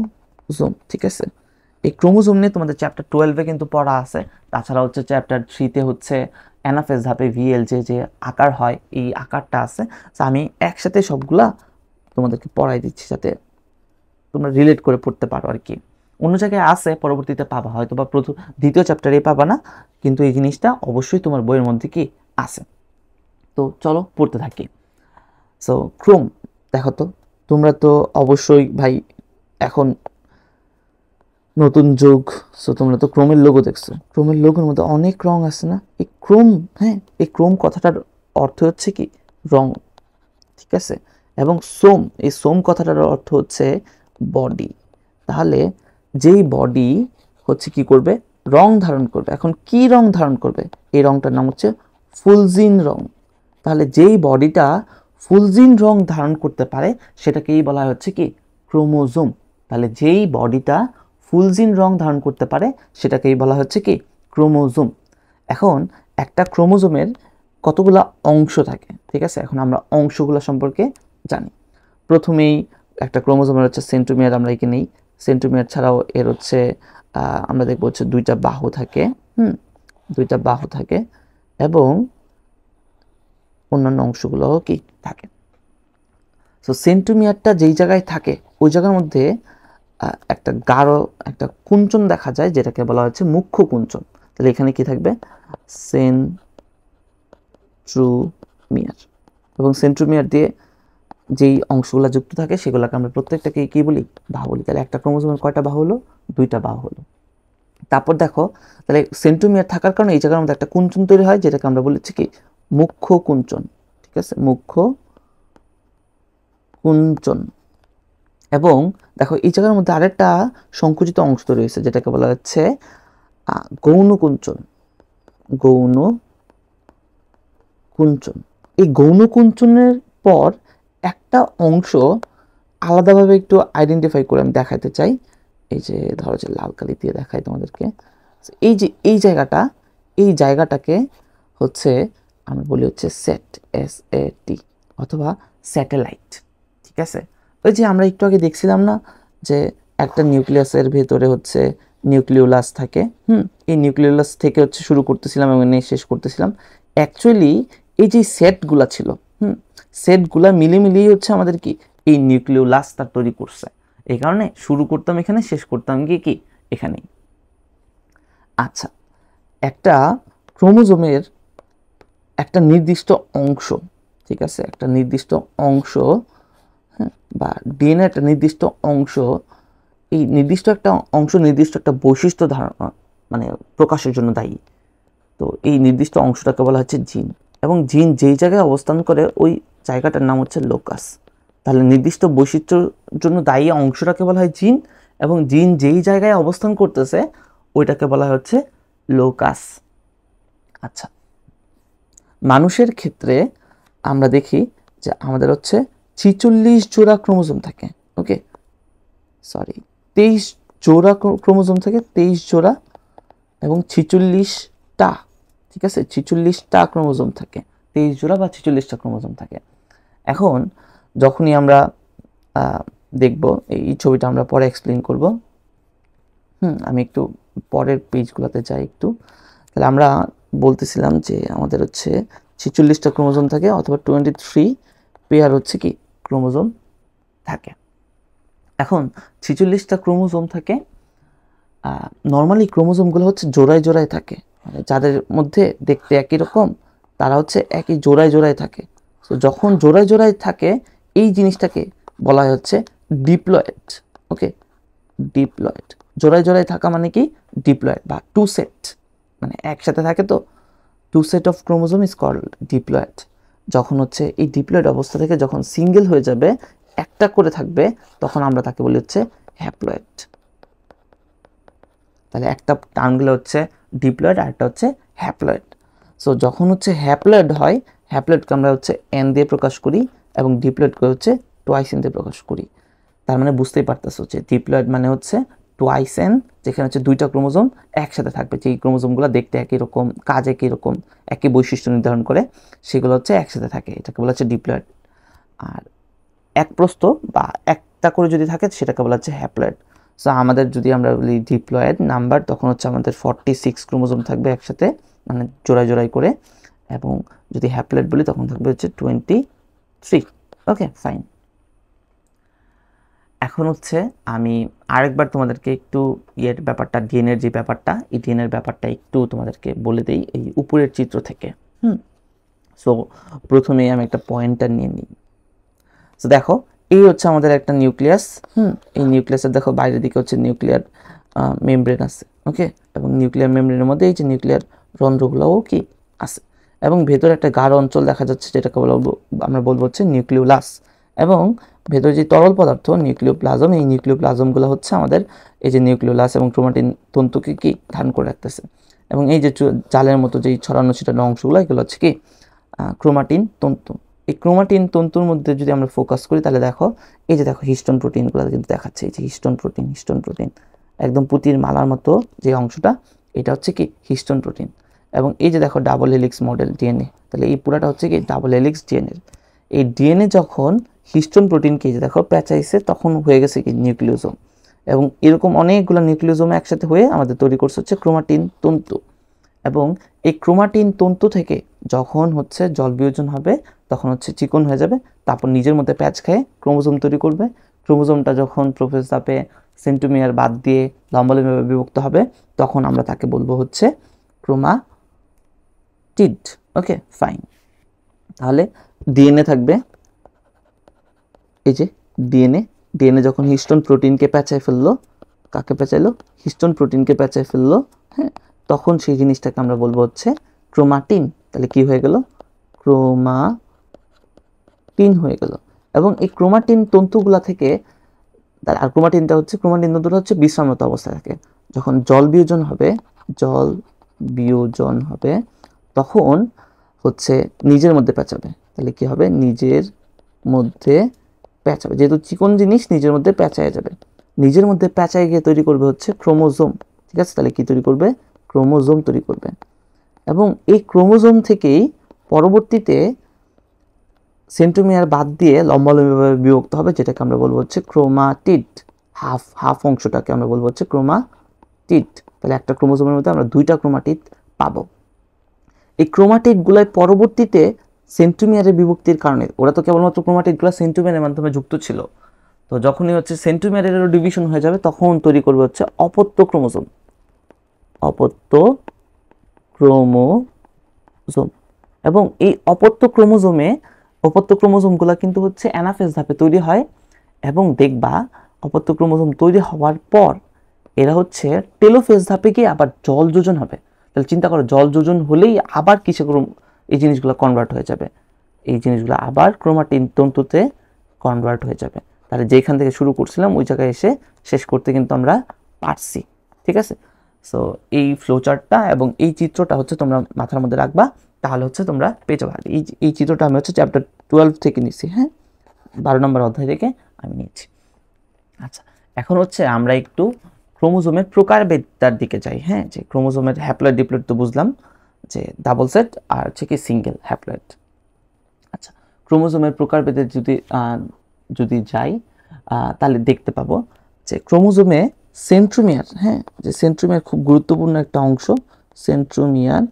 ঠিক আছে, এই ক্রোমোজোম নিয়ে তোমাদের চ্যাপ্টার 12-এ কিন্তু পড়া আছে। তাছাড়া হচ্ছে চ্যাপ্টার 3-তে হচ্ছে অ্যানাফেজ ধাপে ভিএলজে যে আকার হয়, এই আকারটা আছে। তো আমি একসাথে সবগুলা তোমাদেরকে পড়াই দিচ্ছি যাতে তোমরা রিলেট করে পড়তে পারো আর কি। অন্য জায়গায় আছে, পরবর্তীতে পাবা, হয়তো বা দ্বিতীয় চ্যাপ্টারে পাবা না, কিন্তু এই জিনিসটা অবশ্যই তোমার বইয়ের মধ্যে কি আছে। তো চলো পড়তে থাকি। সো ক্রোম, দেখো তো তোমরা তো অবশ্যই ভাই এখন নতুন যুগ, সো তোমরা তো ক্রোমের লোগো দেখছো। ক্রোমের লোগোর মধ্যে অনেক রং আছে না, এই ক্রোম, এই ক্রোম কথাটার অর্থ হচ্ছে কি রং, ঠিক আছে। এবং সোম, এই সোম কথাটার অর্থ হচ্ছে বডি। তাহলে যেই বডি হচ্ছে কি করবে, রং ধারণ করবে। এখন কি রং ধারণ করবে, এই রংটার নাম হচ্ছে ফুলজিন রং। তাহলে যেই বডিটা ফুলজিন রং ধারণ করতে পারে সেটাকেই বলা হচ্ছে কি, ক্রোমোজোম। তাহলে যেই বডিটা ফুলজিন রং ধারণ করতে পারে সেটাকেই বলা হচ্ছে কি, ক্রোমোজোম। এখন একটা ক্রোমোজোমের কতগুলা অংশ থাকে, ঠিক আছে? এখন আমরা অংশগুলো সম্পর্কে জানি। প্রথমেই একটা ক্রোমোজোমের হচ্ছে সেন্ট্রোমিয়ার, আমরা এখানেই সেন্ট্রোমিয়ার ছাড়াও এর হচ্ছে আমরা দেখবো হচ্ছে দুইটা বাহু থাকে, দুইটা বাহু থাকে এবং অন্যান্য অংশগুলোও কি থাকে। সো সেন্ট্রোমিয়ারটা যেই জায়গায় থাকে ওই জায়গার মধ্যে একটা গাঢ় একটা কুঞ্চন দেখা যায়, যেটাকে বলা হচ্ছে মুখ্য কুঞ্চন। তাহলে এখানে কি থাকবে, সেন্ট্রোমিয়ার। এবং সেন্ট্রোমিয়ার দিয়ে যেই অংশগুলো যুক্ত থাকে সেগুলোকে আমরা প্রত্যেকটাকে কি বলি, বাহু বলি। তাহলে একটা ক্রোমোজোমের কয়টা বাহু হলো, দুইটা বাহু হলো। তারপর দেখো, তাহলে সেন্ট্রোমিয়ার থাকার কারণে এই জায়গার মধ্যে একটা কুঞ্চন তৈরি হয়, যেটাকে আমরা বলেছি কি, মুখ্য কুঞ্চন। ঠিক আছে, মুখ্য কুঞ্চন। এবং দেখো এই জায়গার মধ্যে আরেকটা সংকুচিত অংশ রয়েছে, যেটাকে বলা হচ্ছে গৌণ কুঞ্চন। গৌণ কুঞ্চন। এই গৌণ কুঞ্চনের পর একটা অংশ আলাদাভাবে একটু আইডেন্টিফাই করে আমি দেখাতে চাই। এই যে ধরো যে লাল কালি দিয়ে দেখাই তোমাদেরকে, এই যে এই জায়গাটা, এই জায়গাটাকে হচ্ছে আমি বলি হচ্ছে সেট, SAT, অথবা স্যাটেলাইট। ঠিক আছে, ওই যে আমরা একটু আগে দেখছিলাম না যে একটা নিউক্লিয়াসের ভেতরে হচ্ছে নিউক্লিওলাস থাকে, এই নিউক্লিওলাস থেকে হচ্ছে শুরু করতেছিলাম এবং শেষ করতেছিলাম। অ্যাকচুয়ালি এই যে সেটগুলা ছিল, সেটগুলা মিলিয়ে হচ্ছে আমাদের কি, এই নিউক্লিওলাসটা তৈরি করছে। এই কারণে শুরু করতাম এখানে, শেষ করতাম কি এখানেই। আচ্ছা, একটা ক্রোমোজোমের একটা নির্দিষ্ট অংশ, ঠিক আছে, একটা নির্দিষ্ট অংশ, বা ডিএনএ একটা নির্দিষ্ট অংশ, এই নির্দিষ্ট একটা অংশ নির্দিষ্ট একটা বৈশিষ্ট্য ধারণা মানে প্রকাশের জন্য দায়ী। তো এই নির্দিষ্ট অংশটাকে বলা হচ্ছে জিন। এবং জিন যেই জায়গায় অবস্থান করে ওই জায়গাটার নাম হচ্ছে লোকাস। তাহলে নির্দিষ্ট বৈশিষ্ট্যর জন্য দায়ী অংশটাকে বলা হয় জিন, এবং জিন যেই জায়গায় অবস্থান করতেছে ওইটাকে বলা হচ্ছে লোকাস। আচ্ছা, মানুষের ক্ষেত্রে আমরা দেখি যে আমাদের হচ্ছে 46 জোড়া ক্রোমোজোম থাকে। ওকে, সরি, 23 জোড়া ক্রোমোজোম থাকে, 23 জোড়া এবং 46টা। ঠিক আছে, 46টা ক্রোমোজোম থাকে, 23 জোড়া বা 46টা ক্রোমোজোম থাকে। এখন যখনই আমরা দেখব, এই ছবিটা আমরা পরে এক্সপ্লেন করব। আমি একটু পরের পেজগুলোতে যাই একটু। তাহলে আমরা বলতেছিলাম যে আমাদের হচ্ছে 46টা ক্রোমোজোম থাকে, অথবা 23 পেয়ার হচ্ছে কি ক্রোমোজোম থাকে। এখন 46টা ক্রোমোজোম থাকে। নর্মালি ক্রোমোজোমগুলো হচ্ছে জোড়ায় জোড়ায় থাকে, মানে যাদের মধ্যে দেখতে একই রকম তারা হচ্ছে একই জোড়ায় জোড়ায় থাকে। তো যখন জোড়ায় জোড়ায় থাকে এই জিনিসটাকে বলা হচ্ছে ডিপ্লয়েড। ওকে, ডিপ্লয়েড, জোড়ায় জোড়ায় থাকা মানে কি, ডিপ্লয়েড বা টু সেট, মানে একসাথে থাকে। তো two set of chromosome is called diploid. যখন হচ্ছে এই ডিপ্লয়েড অবস্থা থেকে যখন সিঙ্গেল হয়ে যাবে, একটা করে থাকবে, তখন আমরা তাকে বলি হচ্ছে হ্যাপ্লয়েড। তাহলে একটা টার্মগুলো হচ্ছে ডিপ্লয়েড আর একটা হচ্ছে হ্যাপ্লয়েড। সো যখন হচ্ছে হ্যাপ্লয়েড হয়, হ্যাপ্লয়েডকে আমরা হচ্ছে এন দিয়ে প্রকাশ করি এবং ডিপ্লয়েডকে হচ্ছে টোয়াইস এন দিয়ে প্রকাশ করি। তার মানে বুঝতেই পারতেছো যে ডিপ্লয়েড মানে হচ্ছে টোয়াইস এন, যেখানে হচ্ছে দুইটা ক্রোমোজোম একসাথে থাকবে, যেই ক্রোমোজোমগুলো দেখতে একই রকম, কাজ একই রকম, একই বৈশিষ্ট্য নির্ধারণ করে, সেগুলো হচ্ছে একসাথে থাকে, এটাকে বলা হচ্ছে ডিপ্লয়েড। আর এক প্রস্থ বা একটা করে যদি থাকে সেটাকে বলা হচ্ছে হ্যাপ্লয়েড। সো আমাদের যদি আমরা বলি ডিপ্লয়েড নাম্বার, তখন হচ্ছে আমাদের 46 ক্রোমোজোম থাকবে একসাথে, মানে জোড়ায় জোড়ায় করে। এবং যদি হ্যাপ্লয়েড বলি তখন থাকবে হচ্ছে 23। ওকে, ফাইন। এখন হচ্ছে আমি আরেকবার তোমাদেরকে একটু ইয়ের ব্যাপারটা, ডিএনএর যে ব্যাপারটা, এই ডিএনএর ব্যাপারটা একটু তোমাদেরকে বলে দিই এই উপরের চিত্র থেকে। সো প্রথমেই আমি একটা পয়েন্টার নিয়ে নিই। সো দেখো, এই হচ্ছে আমাদের একটা নিউক্লিয়াস। এই নিউক্লিয়াসের দেখো বাইরের দিকে হচ্ছে নিউক্লিয়ার মেমব্রেন আছে। ওকে, এবং নিউক্লিয়ার মেমব্রেনের মধ্যে এই যে নিউক্লিয়ার রন্ধ্রগুলোও কি আছে, এবং ভেতরে একটা গাঢ় অঞ্চল দেখা যাচ্ছে, যেটাকে আমরা বলবো হচ্ছে নিউক্লিওলাস। এবং ভেতরে যে তরল পদার্থ নিউক্লিওপ্লাজম, এই নিউক্লিওপ্লাজমগুলো হচ্ছে আমাদের এই যে নিউক্লিওলাস এবং ক্রোমাটিন তন্তুকে কি ধারণ করে রাখতেছে। এবং এই যে জালের মতো যেই ছড়ানো ছিটানো অংশগুলো, এগুলো হচ্ছে কি ক্রোমাটিন তন্তু। এই ক্রোমাটিন তন্তুর মধ্যে যদি আমরা ফোকাস করি তাহলে দেখো এই যে দেখো হিস্টোন প্রোটিনগুলো কিন্তু দেখাচ্ছে, এই যে হিস্টোন প্রোটিন একদম পুঁতির মালার মতো যে অংশটা, এটা হচ্ছে কি হিস্টোন প্রোটিন। এবং এই যে দেখো ডাবল হেলিক্স মডেল ডিএনএ, তাহলে এই পুরাটা হচ্ছে কি ডাবল হেলিক্স ডিএনএ। এই ডিএনএ যখন হিস্টোন প্রোটিনকে যে দেখো প্যাঁচাইছে, তখন হয়ে গেছে কি নিউক্লিওজোম। এবং এরকম অনেকগুলো নিউক্লিওজোম একসাথে হয়ে আমাদের তৈরি করছে হচ্ছে ক্রোমাটিন তন্তু। এবং এই ক্রোমাটিন তন্তু থেকে যখন হচ্ছে জল বিয়োজন হবে, তখন হচ্ছে চিকন হয়ে যাবে, তারপর নিজের মধ্যে প্যাচ খেয়ে ক্রোমোজোম তৈরি করবে। ক্রোমোজোমটা যখন প্রোফেজ ধাপে সেন্টোমিয়ার বাদ দিয়ে লম্বালম্বিভাবে বিভক্ত হবে, তখন আমরা তাকে বলবো হচ্ছে ক্রোমাটিড। Okay fine. তাহলে ডিএনএ থাকবে, এই যে ডিএনএ যখন হিস্টোন প্রোটিনকে প্যাঁচায় ফেললো, কাকে প্যাঁচাইলো? হিস্টোন প্রোটিনকে প্যাঁচায় ফেললো, হ্যাঁ, তখন সেই জিনিসটাকে আমরা বলবো হচ্ছে ক্রোমাটিন। তাহলে কি হয়ে গেল? ক্রোমাটিন হয়ে গেল। এবং এই ক্রোমাটিন তন্তুগুলা থেকে, আর ক্রোমাটিন তন্তুটা হচ্ছে বিশ্রামরত অবস্থায় থাকে। যখন জল বিয়োজন হবে তখন হচ্ছে নিজের মধ্যে প্যাঁচাবে। তাহলে কি হবে? নিজের মধ্যে প্যাঁচাবে, যেহেতু চিকন জিনিস নিজের মধ্যে প্যাঁচায় যাবে। নিজের মধ্যে প্যাঁচায় গিয়ে তৈরি করবে হচ্ছে ক্রোমোজোম। ঠিক আছে, তাহলে কি তৈরি করবে? ক্রোমোজোম তৈরি করবে। এবং এই ক্রোমোজোম থেকেই পরবর্তীতে সেন্ট্রোমিয়ার বাদ দিয়ে লম্বালম্বিভাবে বিভক্ত হবে, যেটাকে আমরা বলবো হচ্ছে ক্রোমাটিড। হাফ অংশটাকে আমরা বলবো হচ্ছে ক্রোমাটিড। তাহলে একটা ক্রোমোজোমের মধ্যে আমরা দুইটা ক্রোমাটিড পাবো। এই ক্রোমাটিডগুলাই পরবর্তীতে সেন্ট্রোমিয়ারের বিভক্তির কারণে, ওরা তো কেবলমাত্র ক্রোমাটিডগুলো সেন্ট্রোমিয়ারের মাধ্যমে যুক্ত ছিল, তো যখনই হচ্ছে সেন্ট্রোমিয়ারেরও ডিভিশন হয়ে যাবে, তখন তৈরি করবে হচ্ছে অপত্য ক্রোমোজোম। এবং এই অপত্য ক্রোমোজোমগুলো কিন্তু হচ্ছে অ্যানাফেজ ধাপে তৈরি হয়। এবং দেখবা অপত্য ক্রোমোজোম তৈরি হওয়ার পর এরা হচ্ছে টেলোফেজ ধাপে গিয়ে আবার জল যোজন হবে। তাহলে চিন্তা করো, জল যোজন হলেই আবার কিসে এই জিনিসগুলো কনভার্ট হয়ে যাবে, এই জিনিসগুলো আবার ক্রোমাটিন তন্তুতে কনভার্ট হয়ে যাবে। তাহলে যেখান থেকে শুরু করছিলাম ওই জায়গায় এসে শেষ করতে কিন্তু আমরা পারছি। ঠিক আছে, সো এই ফ্লোচার্টটা এবং এই চিত্রটা হচ্ছে তোমরা মাথার মধ্যে রাখবা, তাহলে হচ্ছে তোমরা পেয়ে যাবে। এই চিত্রটা আমি হচ্ছে চ্যাপ্টার 12 থেকে নিচ্ছি, হ্যাঁ, 12 নম্বর অধ্যায় থেকে আমি নিয়েছি। আচ্ছা, এখন হচ্ছে আমরা একটু ক্রোমোজোমের প্রকারভেদটার দিকে যাই। হ্যাঁ, যে ক্রোমোজোমের হ্যাপ্লয়েড ডিপ্লয়েড তো বুঝলাম, যে ডাবল সেট আর হচ্ছে কি সিঙ্গেল হ্যাপ্লয়েড। আচ্ছা, ক্রোমোজোমের প্রকারভেদে যদি যাই তাহলে দেখতে পাবো যে ক্রোমোজোমে সেন্ট্রোমিয়ার, হ্যাঁ, যে সেন্ট্রোমিয়ার খুব গুরুত্বপূর্ণ একটা অংশ। সেন্ট্রোমিয়ার,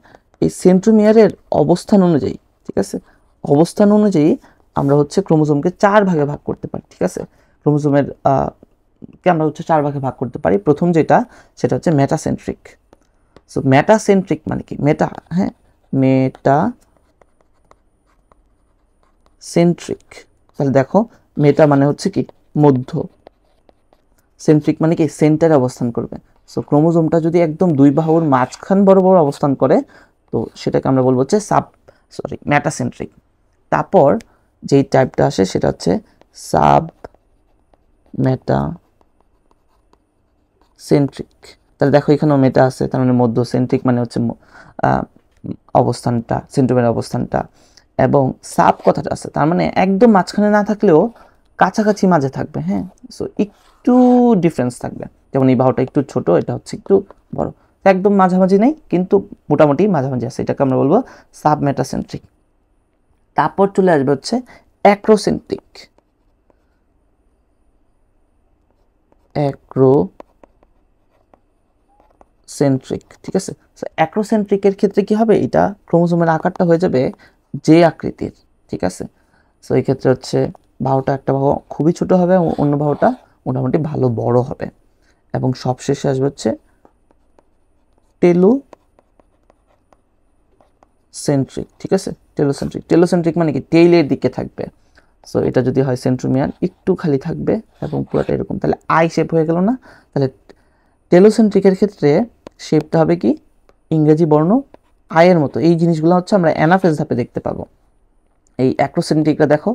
এই সেন্ট্রোমিয়ারের অবস্থান অনুযায়ী, ঠিক আছে, অবস্থান অনুযায়ী আমরা হচ্ছে ক্রোমোজোমকে 4 ভাগে ভাগ করতে পারি। ঠিক আছে, ক্রোমোজোমের কে আমরা হচ্ছে 4 ভাগে ভাগ করতে পারি। প্রথম সেটা হচ্ছে মেটাসেন্ট্রিক। সো মেটাসেন্ট্রিক মানে কি? মেটাসেন্ট্রিক। তাহলে দেখো, মেটা মানে হচ্ছে কি মধ্য, সেন্ট্রিক মানে কি সেন্টারে অবস্থান করবে। সো ক্রোমোজোমটা যদি একদম দুই বাহুর মাঝখান বরাবর অবস্থান করে, তো সেটাকে আমরা বলবো হচ্ছে মেটাসেন্ট্রিক। তারপর যেই টাইপটা আসে সেটা হচ্ছে সাব মেটাসেন্ট্রিক। তাহলে দেখো এখানেও মেটা আছে, তার মানে মধ্য। সেন্ট্রিক মানে হচ্ছে অবস্থানটা, সেন্ট্রোমিয়ার অবস্থানটা। এবং সাব কথাটা আছে, তার মানে একদম মাঝখানে না থাকলেও কাছাকাছি মাঝে থাকবে। হ্যাঁ, সো একটু ডিফারেন্স থাকবে, যেমন এই বাহুটা একটু ছোট, এটা হচ্ছে একটু বড়, একদম মাঝামাঝি নেই কিন্তু মোটামুটি মাঝামাঝি আছে, এটাকে আমরা বলবো সাব মেটাসেন্ট্রিক। তারপর চলে আসবে হচ্ছে অ্যাক্রোসেন্ট্রিক। ঠিক আছে, অ্যাক্রোসেন্ট্রিকের ক্ষেত্রে কি হবে? এটা ক্রোমোজোমের আকারটা হয়ে যাবে যে আকৃতির। ঠিক আছে, সো এই ক্ষেত্রে হচ্ছে বাহুটা, একটা বাহু খুবই ছোট হবে এবং অন্য বাহুটা মোটামুটি ভালো বড় হবে। এবং সবশেষে আসবে হচ্ছে টেলোসেন্ট্রিক। ঠিক আছে, টেলোসেন্ট্রিক মানে কি টেইলের দিকে থাকবে। সো এটা যদি হয় সেন্ট্রোমিয়ার, একটু খালি থাকবে এবং পুরোটা এরকম, তাহলে আই শেপ হয়ে গেল না? তাহলে টেলোসেন্ট্রিকের ক্ষেত্রে শেপটা হবে কি ইংরেজি বর্ণ আয়ের মতো। এই জিনিসগুলো হচ্ছে আমরা অ্যানাফেজ ধাপে দেখতে পাবো। এই অ্যাক্রোসেন্ট্রিকটা দেখো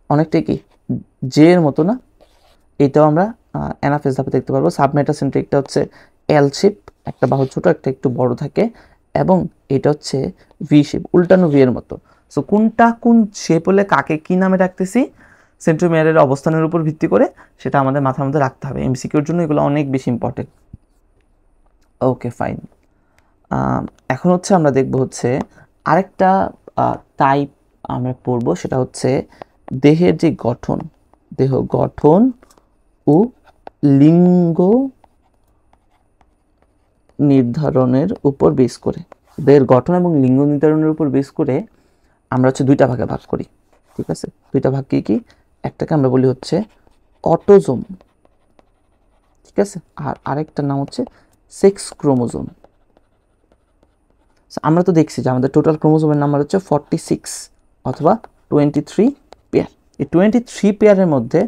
অনেকটাই কি জে এর মতো না, এটাও আমরা অ্যানাফেজ ধাপে দেখতে পারবো। সাবমেটাসেন্ট্রিকটা হচ্ছে এল শেপ, একটা বাহু ছোট একটা একটু বড় থাকে, এবং এটা হচ্ছে ভি শেপ, উল্টানো ভি এর মতো। সো কোনটা কোন শেপ হলে কাকে কি নামে রাখতেছি সেন্ট্রোমিয়ারের অবস্থানের উপর ভিত্তি করে সেটা আমাদের মাথার মধ্যে রাখতে হবে। এমসিকিউর জন্য এগুলো অনেক বেশি ইম্পর্টেন্ট। Okay fine. এখন হচ্ছে আমরা দেখব হচ্ছে আরেকটা টাইপ আমরা পড়ব, সেটা হচ্ছে দেহের যে গঠন, দেহ গঠন ও লিঙ্গ নির্ধারণের উপর বেস করে, দেহের গঠন এবং লিঙ্গ নির্ধারণের উপর বেস করে আমরা হচ্ছে দুইটা ভাগে ভাগ করি। ঠিক আছে, দুইটা ভাগ কি কি? একটাকে আমরা বলি হচ্ছে অটোজোম, ঠিক আছে, আর আরেকটার নাম হচ্ছে সেক্স ক্রোমোজোম। আমরা তো দেখছি যে আমাদের টোটাল ক্রোমোজোমের নাম্বার হচ্ছে 46 অথবা 23 পেয়ার। এই 23 পেয়ারের মধ্যে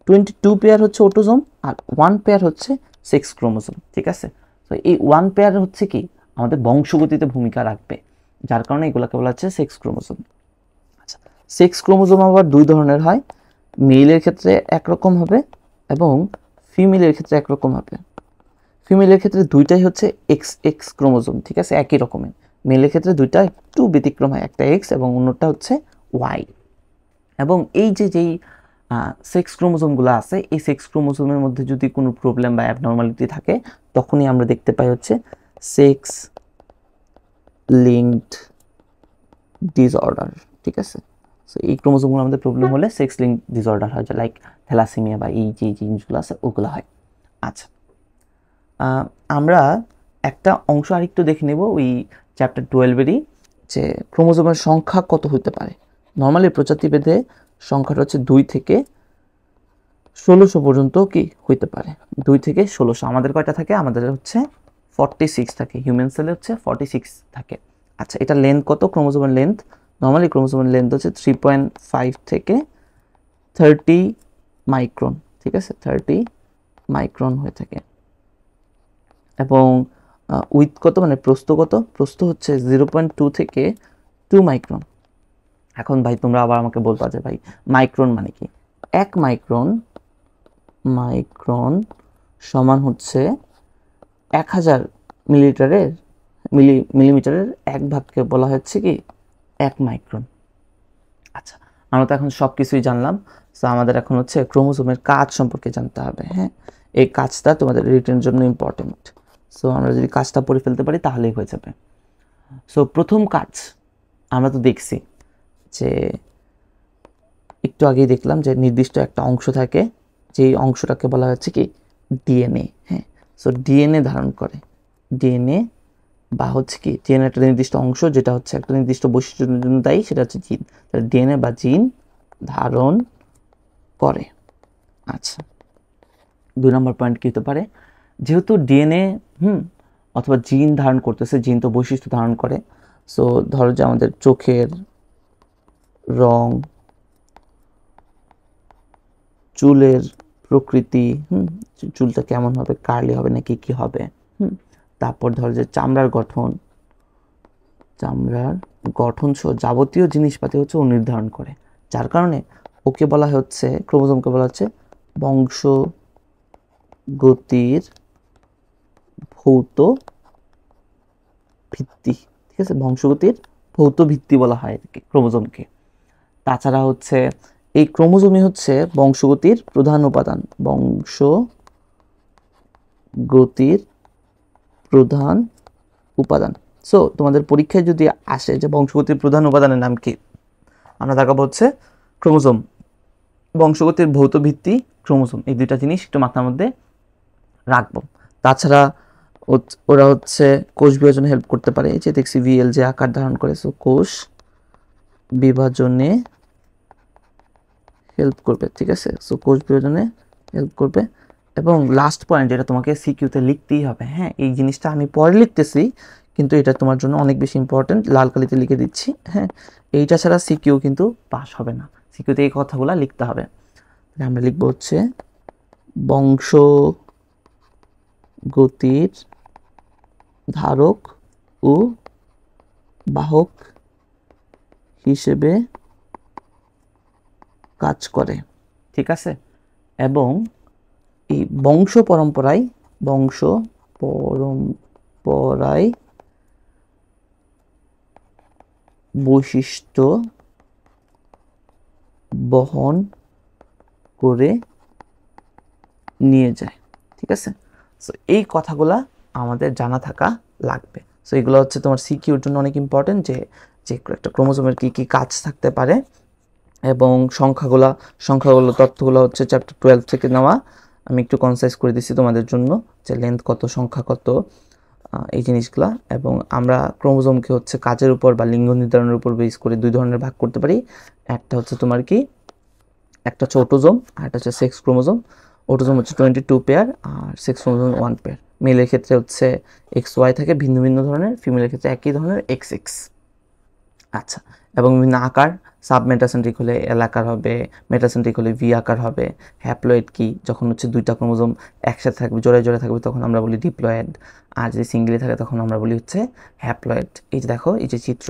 22 পেয়ার হচ্ছে অটোজোম আর 1 পেয়ার হচ্ছে সেক্স ক্রোমোজোম। ঠিক আছে, তো এই 1 পেয়ার হচ্ছে কি আমাদের বংশগতিতে ভূমিকা রাখবে, যার কারণে এগুলোকে বলা হচ্ছে সেক্স ক্রোমোজোম। আচ্ছা, সেক্স ক্রোমোজোম আবার দুই ধরনের হয়, মেলের ক্ষেত্রে একরকম হবে এবং ফিমেলের ক্ষেত্রে একরকম হবে। ফিমেলের ক্ষেত্রে দুইটাই হচ্ছে এক্স এক্স ক্রোমোজোম, ঠিক আছে, একই রকমের। মেলের ক্ষেত্রে দুইটা একটু ব্যতিক্রম হয়, একটা এক্স এবং অন্যটা হচ্ছে ওয়াই। এবং এই যে যেই সেক্স ক্রোমোজোমগুলো আছে, এই সেক্স ক্রোমোজোমের মধ্যে যদি কোনো প্রবলেম বা অ্যাবনর্মালিটি থাকে তখনই আমরা দেখতে পাই হচ্ছে সেক্স লিঙ্কড ডিসঅর্ডার। ঠিক আছে, সো এই ক্রোমোজোমগুলো আমাদের প্রবলেম হলে সেক্স লিঙ্ক ডিসঅর্ডার হয়, লাইক থ্যালাসেমিয়া বা এই যে জিনিসগুলো আছে ওগুলো হয়। আচ্ছা, আমরা একটা অংশ আরেকটু দেখে নেব ওই চ্যাপ্টার 12-এরই, যে ক্রোমোজোমের সংখ্যা কত হতে পারে। নর্মালি প্রজাতিভেদে সংখ্যাটা হচ্ছে 2 থেকে 1600 পর্যন্ত কি হইতে পারে। 2 থেকে 1600। আমাদের কয়টা থাকে? আমাদের হচ্ছে 46 থাকে, হিউম্যান সেলে হচ্ছে 46 থাকে। আচ্ছা, এটা লেন্থ কত? ক্রোমোজোমের লেন্থ, নর্মালি ক্রোমোজোমের লেন্থ হচ্ছে 3.5 থেকে 30 মাইক্রন। ঠিক আছে, 30 মাইক্রন হয়ে থাকে। এবং উইথ কত, মানে প্রস্থ কত? প্রস্থ হচ্ছে 0.2 থেকে 2 মাইক্রন। এখন ভাই তোমরা আবার আমাকে বলবা যে ভাই মাইক্রন মানে কি? 1 মাইক্রন সমান হচ্ছে 1000 মিলিমিটারের 1 ভাগকে বলা হচ্ছে কি 1 মাইক্রন। আচ্ছা, আমরা তো এখন সব কিছুই জানলাম, সো আমাদের এখন হচ্ছে ক্রোমোজোমের কাজ সম্পর্কে জানতে হবে। হ্যাঁ, এই কাজটা তোমাদের রিটেনের জন্য ইম্পর্টেন্ট। সো আমরা যদি কাজটা পড়ে ফেলতে পারি তাহলেই হয়ে যাবে। সো প্রথম কাজ আমরা তো দেখছি যে একটু আগেই দেখলাম যে নির্দিষ্ট একটা অংশ থাকে, যেই অংশটাকে বলা হচ্ছে কি ডিএনএ। হ্যাঁ, সো ডিএনএ ধারণ করে, ডিএনএ বা হচ্ছে কি ডিএনএ একটা নির্দিষ্ট অংশ যেটা হচ্ছে একটা নির্দিষ্ট বৈশিষ্ট্যের জন্য দায়ী, সেটা হচ্ছে জিন। ডিএনএ বা জিন ধারণ করে। আচ্ছা, 2 নম্বর পয়েন্ট কি হতে পারে? যেহেতু ডিএনএ অথবা জিন ধারণ করতেছে, জিন তো বৈশিষ্ট্য ধারণ করে। সো ধরো যে আমাদের চোখের রং, চুলের প্রকৃতি, চুলটা কেমন হবে, কার্লি হবে নাকি কি হবে, তারপর ধরো যে চামড়ার গঠন সহ যাবতীয় জিনিসপাতি হচ্ছে ও নির্ধারণ করে, যার কারণে ওকে বলা হচ্ছে, ক্রোমোজোমকে বলা হচ্ছে বংশগতির ভৌত ভিত্তি। ঠিক আছে, বংশগতির ভৌত ভিত্তি বলা হয় ক্রোমোজোমকে। তাছাড়া হচ্ছে এই ক্রোমোজোমই হচ্ছে বংশগতির প্রধান উপাদান, বংশগতির প্রধান উপাদান। সো তোমাদের পরীক্ষায় যদি আসে যে বংশগতির প্রধান উপাদানের নাম কি, আমরা দেখাবো হচ্ছে ক্রোমোজোম, বংশগতির ভৌত ভিত্তি ক্রোমোজোম। এই দুইটা জিনিস একটু মাথার মধ্যে রাখবো। তাছাড়া ওরা হচ্ছে কোষ বিভাজনে হেল্প করতে পারে, এই যে দেখছি ভিএল যে আকার ধারণ করে, সো কোষ বিভাজনে হেল্প করবে। ঠিক আছে, সো কোষ বিভাজনে হেল্প করবে। এবং লাস্ট পয়েন্ট যেটা তোমাকে সিকিউতে লিখতেই হবে, হ্যাঁ, এই জিনিসটা আমি পরে লিখতেছি কিন্তু এটা তোমার জন্য অনেক বেশি ইম্পর্টেন্ট, লাল কালিতে লিখে দিচ্ছি। হ্যাঁ, এইটা ছাড়া সিকিউ কিন্তু পাস হবে না, সিকিউতে এই কথাগুলো লিখতে হবে। আমরা লিখবো হচ্ছে বংশগতির ধারক ও বাহক হিসেবে কাজ করে। ঠিক আছে। এবং এই বংশ পরম্পরায় বৈশিষ্ট্য বহন করে নিয়ে যায়, ঠিক আছে। সো এই কথাগুলা আমাদের জানা থাকা লাগবে। সো এগুলো হচ্ছে তোমার সিকিউর জন্য অনেক ইম্পর্টেন্ট, যে একটা ক্রোমোজোমের কী কী কাজ থাকতে পারে, এবং সংখ্যাগুলো তথ্যগুলো হচ্ছে চ্যাপ্টার 12 থেকে নেওয়া। আমি একটু কনসাইজ করে দিচ্ছি তোমাদের জন্য, যে লেন্থ কত, সংখ্যা কত, এই জিনিসগুলা। এবং আমরা ক্রোমোজোমকে হচ্ছে কাজের উপর বা লিঙ্গ নির্ধারণের উপর বেস করে 2 ধরনের ভাগ করতে পারি। একটা হচ্ছে তোমার কি, একটা হচ্ছে অটোজোম, আর একটা হচ্ছে সেক্স ক্রোমোজোম। অটোজোম হচ্ছে 22 পেয়ার, আর সেক্স ক্রোমোজোম 1 পেয়ার। মেলের ক্ষেত্রে হচ্ছে XY থাকে ভিন্ন ভিন্ন ধরনের, ফিমেলের ক্ষেত্রে একই ধরনের XX। আচ্ছা, এবং বিভিন্ন আকার, সাবমেটাসেন্ট্রিক হলে L আকার হবে, মেটাসেন্ট্রিক হলে V আকার হবে। হ্যাপ্লয়েড কি, যখন হচ্ছে 2টা ক্রোমোজোম একসাথে থাকবে, জোড়ায় জোড়ায় থাকবে, তখন আমরা বলি ডিপ্লয়েড। আর যদি সিঙ্গেলি থাকে তখন আমরা বলি হচ্ছে হ্যাপ্লয়েড। এই যে দেখো, এই যে চিত্র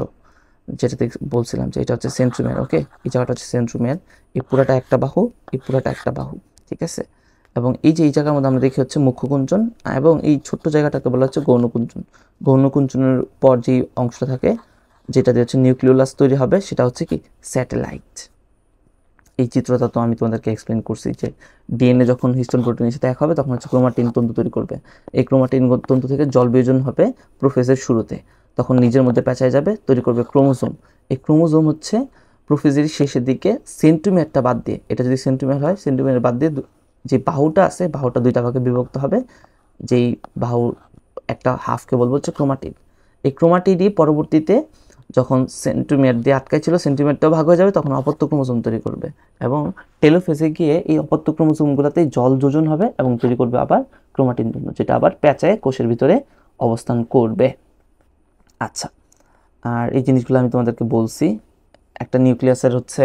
যেটাতে বলছিলাম যে এটা হচ্ছে সেন্ট্রোমিয়ার, ওকে। এই জায়গাটা হচ্ছে সেন্ট্রোমিয়ার, এই পুরাটা একটা বাহু, এই পুরাটা একটা বাহু, ঠিক আছে। এবং এই যে এই জায়গার মধ্যে আমরা দেখি হচ্ছে মুখ্যকুঞ্চন, এবং এই ছোট্ট জায়গাটাকে বলা হচ্ছে গৌণকুঞ্চন। গৌণকুঞ্চনের পর যে অংশটা থাকে, যেটা দিয়ে হচ্ছে নিউক্লিওলাস তৈরি হবে, সেটা হচ্ছে কি স্যাটেলাইট। এই চিত্রটা তো আমি তোমাদেরকে এক্সপ্লেন করছি, যে ডিএনএ যখন হিস্টোন প্রোটিনের সাথে এক হবে তখন হচ্ছে ক্রোমাটিন তন্তু তৈরি করবে। এই ক্রোমাটিন তন্তু থেকে জল বিয়োজন হবে প্রোফেজের শুরুতে, তখন নিজের মধ্যে পেঁচায় যাবে, তৈরি করবে ক্রোমোজোম। এই ক্রোমোজোম হচ্ছে প্রোফেজের শেষের দিকে সেন্ট্রোমিয়ারটা বাদ দিয়ে, এটা যদি সেন্ট্রোমিয়ার হয়, সেন্ট্রোমিয়ার বাদ দিয়ে যে বাহুটা আছে, বাহুটা 2টা ভাগে বিভক্ত হবে। যেই বাহু একটা হাফকে বলবো হচ্ছে ক্রোমাটিড। এই ক্রোমাটিডই পরবর্তীতে যখন সেন্ট্রোমিয়ার দিয়ে আটকাই ছিল, সেন্ট্রোমিয়ারটাও ভাগ হয়ে যাবে, তখন অপত্য ক্রোমোজোম তৈরি করবে, এবং টেলোফেজে গিয়ে এই অপত্য ক্রোমোজোমগুলোতেই জল যোজন হবে এবং তৈরি করবে আবার ক্রোমাটিন তন্তু, যেটা আবার পেঁচায় কোষের ভিতরে অবস্থান করবে। আচ্ছা, আর এই জিনিসগুলো আমি তোমাদেরকে বলছি। একটা নিউক্লিয়াসের হচ্ছে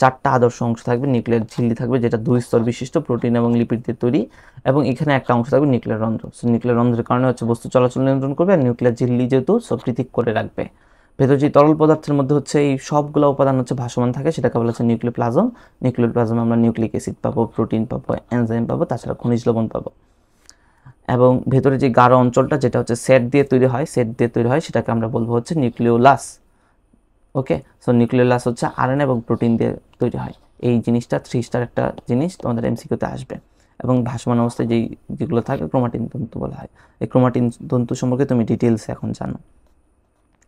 4টা আদর্শ অংশ থাকবে। নিউক্লিয়ার ঝিল্লি থাকবে, যেটা 2 স্তর বিশিষ্ট, প্রোটিন এবং লিপিড দিয়ে তৈরি। এবং এখানে একটা অংশ থাকবে নিউক্লিয়ার রন্ধ্র। নিউক্লিয়ার রন্ধ্রের কারণে হচ্ছে বস্তু চলাচল নিয়ন্ত্রণ করবে, আর নিউক্লিয়ার ঝিল্লি যেহেতু সব পৃথক করে রাখবে। ভেতর যে তরল পদার্থের মধ্যে হচ্ছে এই সবগুলো উপাদান হচ্ছে ভাসমান থাকে, সেটাকে বলা হচ্ছে নিউক্লিওপ্লাজম। নিউক্লিওপ্লাজমে আমরা নিউক্লিক অ্যাসিড পাবো, প্রোটিন পাবো, এনজাইম পাবো, তাছাড়া খনিজ লবণ পাবো। এবং ভেতরে যে গাঢ় অঞ্চলটা, যেটা হচ্ছে সেট দিয়ে তৈরি হয়, সেটাকে আমরা বলবো হচ্ছে নিউক্লিওলাস, ওকে। সো নিউক্লিওলাস হচ্ছে আরএনএ এবং প্রোটিন দিয়ে তৈরি হয়। এই জিনিসটা 3 স্টার একটা জিনিস তোমাদের এমসিকিউতে আসবে। এবং ভাসমান অবস্থায় যেগুলো থাকে ক্রোমাটিন তন্তু বলা হয়। এই ক্রোমাটিন তন্তু সম্পর্কে তুমি ডিটেলস এখন জানো।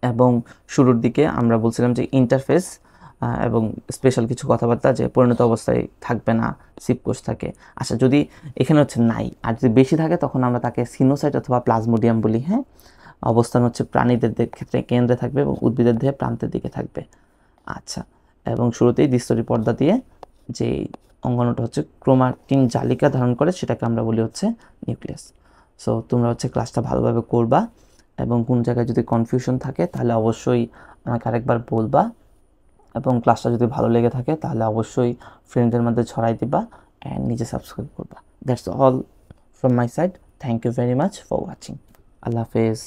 এবং শুরুর দিকে আমরা বলছিলাম যে ইন্টারফেস এবং স্পেশাল কিছু কথাবার্তা, যে পরিণত অবস্থায় থাকবে না, সিপকোষ থাকে। আচ্ছা, যদি এখানে হচ্ছে নাই, আর যদি বেশি থাকে তখন আমরা তাকে সিনোসাইট অথবা প্লাজমোডিয়াম বলি, হ্যাঁ। অবস্থান হচ্ছে প্রাণীদের ক্ষেত্রে কেন্দ্রে থাকবে এবং উদ্ভিদের দেহে প্রান্তের দিকে থাকবে। আচ্ছা, এবং শুরুতেই দ্বিস্তরী পর্দা দিয়ে যে অঙ্গাণুটা হচ্ছে ক্রোমাটিন জালিকা ধারণ করে, সেটাকে আমরা বলি হচ্ছে নিউক্লিয়াস। সো তোমরা হচ্ছে ক্লাসটা ভালোভাবে করবা, এবং কোন জায়গায় যদি কনফিউশন থাকে তাহলে অবশ্যই আমাকে আরেকবার বলবা, এবং ক্লাসটা যদি ভালো লেগে থাকে তাহলে অবশ্যই ফ্রেন্ডদের মধ্যে ছড়াই দিবা, অ্যান্ড নিজে সাবস্ক্রাইব করবা। That's all from my side. Thank you very much for watching. Allah হাফেজ।